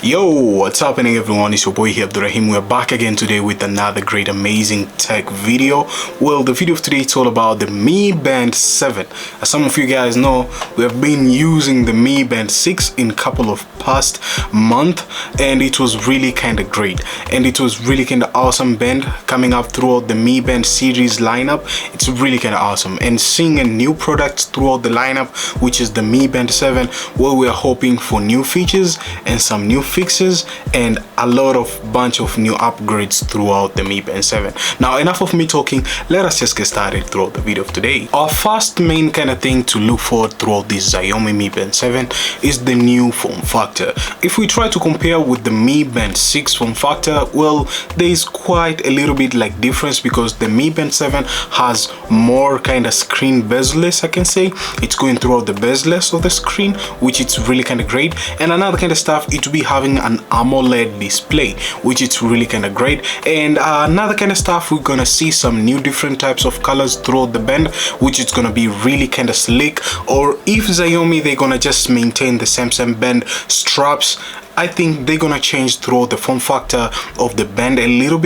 Yo, what's happening everyone? It's your boy here, Abdurrahim. We're back again today with another great amazing tech video. Well, the video of today is all about the Mi Band 7. As some of you guys know, we have been using the Mi Band 6 in a couple of past month, and it was really kind of great, and it was really kind of awesome band coming up throughout the Mi Band series lineup. It's really kind of awesome, and seeing a new product throughout the lineup, which is the Mi Band 7, where we are hoping for new features and some new fixes and a lot of bunch of new upgrades throughout the Mi Band 7. Now, enough of me talking, let us just get started throughout the video of today. Our first main kind of thing to look for throughout this Xiaomi Mi Band 7 is the new form factor. If we try to compare with the Mi Band 6 form factor, well, there is quite a little bit like difference, because the Mi Band 7 has more kind of screen bezel-less, I can say. It's going throughout the bezel-less of the screen, which is really kind of great. And another kind of stuff, it will be having an AMOLED display, which is really kind of great. And another kind of stuff, we're gonna see some new different types of colors throughout the band, which is gonna be really kind of slick. Or if Xiaomi, they're gonna just maintain the same band straps, I think they're gonna change throughout the form factor of the band a little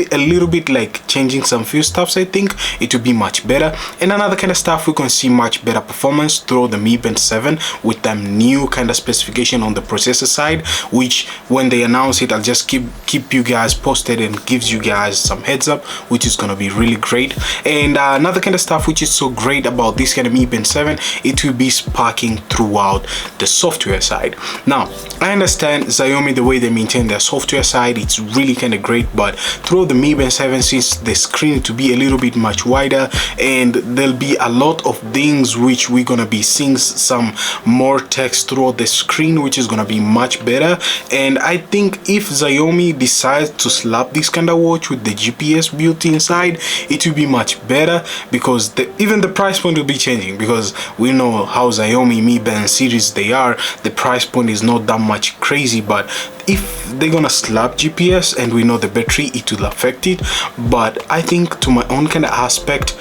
bit, like changing some few stuffs. I think it will be much better. And another kind of stuff, we're gonna see much better performance through the Mi Band 7 with them new kind of specification on the processor side, which when they announce it, I'll just keep you guys posted and gives you guys some heads up, which is gonna be really great. And another kind of stuff which is so great about this kind of Mi Band 7, it will be sparking throughout the software side. Now, I understand Xiaomi, the way they maintain their software side, it's really kind of great, but through the Mi Band 7, since the screen to be a little bit much wider, and there'll be a lot of things which we're gonna be seeing some more text throughout the screen, which is gonna be much better. And I think if Xiaomi decides to slap this kind of watch with the GPS built inside, it will be much better, because even the price point will be changing, because we know how Xiaomi Mi Band series they are. The price point is not that much crazy, but if they're gonna slap GPS, and we know the battery, it will affect it. But I think to my own kind of aspect,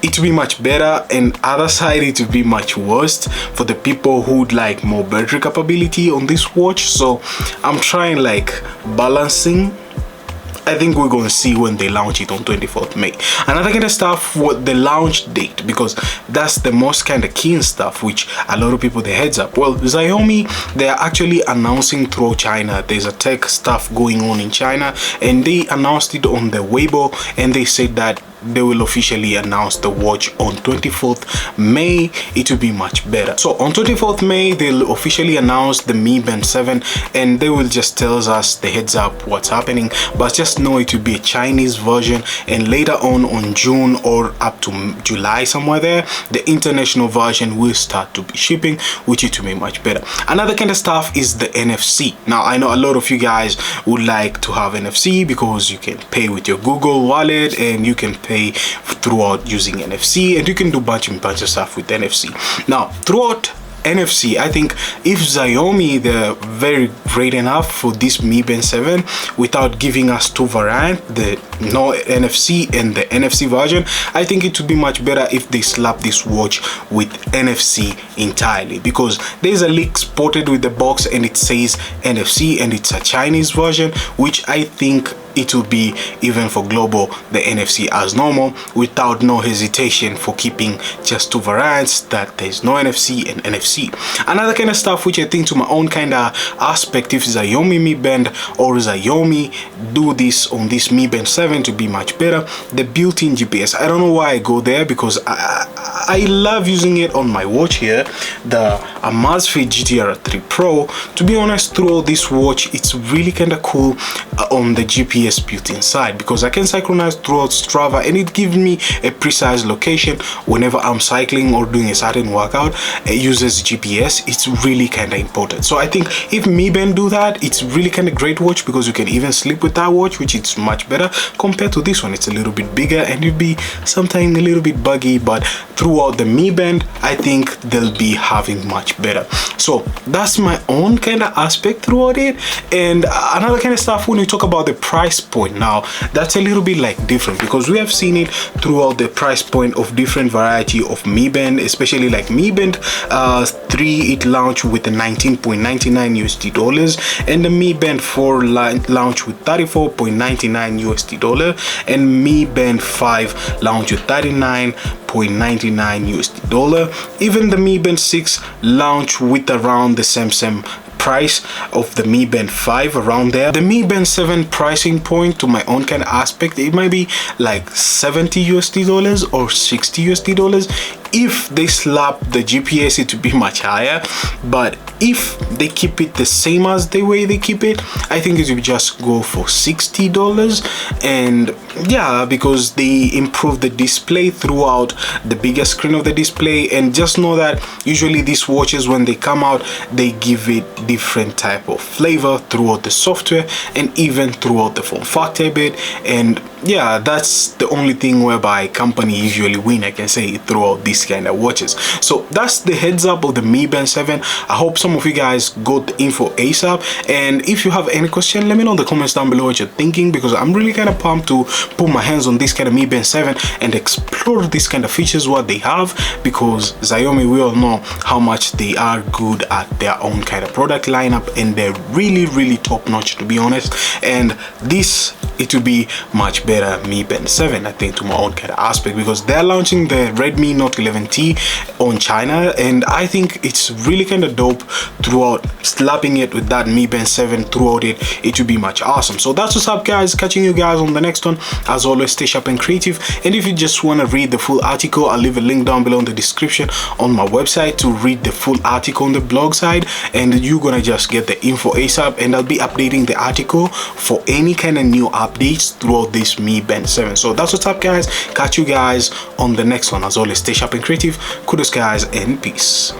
it will be much better, and other side it will be much worse for the people who would like more battery capability on this watch. So I'm trying like balancing. I think we're going to see when they launch it on 24th May. Another kind of stuff, what the launch date, because that's the most kind of key stuff, which a lot of people, the heads up. Well, Xiaomi, they are actually announcing through China. There's a tech stuff going on in China, and they announced it on the Weibo, and they said that they will officially announce the watch on 24th May. It will be much better. So on 24th May, they'll officially announce the Mi Band 7, and they will just tell us the heads up what's happening. But just know it will be a Chinese version, and later on June or up to July, somewhere there, the international version will start to be shipping, which it will be much better. Another kind of stuff is the NFC. Now, I know a lot of you guys would like to have NFC, because you can pay with your Google Wallet, and you can pay throughout using NFC, and you can do bunch of stuff with NFC. Now, throughout NFC, I think if Xiaomi, they're very great enough for this Mi Band 7 without giving us two variants, the no NFC and the NFC version, I think it would be much better if they slap this watch with NFC entirely, because there's a leak spotted with the box and it says NFC, and it's a Chinese version, which I think it will be even for global the NFC as normal, without no hesitation for keeping just two variants, that there's no NFC and NFC. Another kind of stuff which I think to my own kind of aspect, if Xiaomi Mi Band or Xiaomi do this on this Mi Band 7 to be much better, the built-in GPS. I don't know why I go there, because I love using it on my watch here, the Amazfit GTR 3 Pro. To be honest, throughout this watch, it's really kind of cool on the GPS built inside, because I can synchronize throughout Strava, and it gives me a precise location whenever I'm cycling or doing a certain workout. It uses GPS. It's really kind of important. So I think if Mi Band do that, it's really kind of great watch, because you can even sleep with that watch, which is much better compared to this one. It's a little bit bigger, and it'll be sometimes a little bit buggy, but throughout the Mi Band, I think they'll be having much better. So that's my own kind of aspect throughout it. And another kind of stuff, when you talk about the price price point. Now that's a little bit like different because we have seen it throughout the price point of different variety of Mi Band, especially like Mi Band 3. It launched with the 19.99 USD dollars, and the Mi Band 4 launched with 34.99 USD dollar, and Mi Band 5 launched with 39.99 USD dollar. Even the Mi Band 6 launched with around the same price of the Mi Band 5, around there. The Mi Band 7 pricing point, to my own kind of aspect, it might be like 70 USD dollars or 60 USD dollars. If they slap the GPS, it would be much higher, but if they keep it the same as the way they keep it, I think it would just go for $60. And yeah, because they improve the display throughout the bigger screen of the display. And just know that usually these watches, when they come out, they give it different type of flavor throughout the software and even throughout the form factor bit. And yeah, that's the only thing whereby company usually win, I can say, throughout these kind of watches. So that's the heads up of the Mi Band 7. I hope some of you guys got the info ASAP, and if you have any question, let me know in the comments down below what you're thinking, because I'm really kind of pumped to put my hands on this kind of Mi Band 7 and explore these kind of features what they have, because Xiaomi, we all know how much they are good at their own kind of product lineup, and they're really top notch, to be honest. And this, it will be much better Mi Band 7, I think, to my own kind of aspect, because they're launching the Redmi Note 11T on China, and I think it's really kind of dope. Throughout slapping it with that Mi Band 7 throughout it will be much awesome. So that's what's up, guys. Catching you guys on the next one. As always, stay sharp and creative, and if you just want to read the full article, I'll leave a link down below in the description on my website to read the full article on the blog side, and you're gonna just get the info ASAP, and I'll be updating the article for any kind of new updates throughout this Mi Band 7. So that's what's up, guys. Catch you guys on the next one. As always, stay sharp and creative. Kudos, guys, and peace.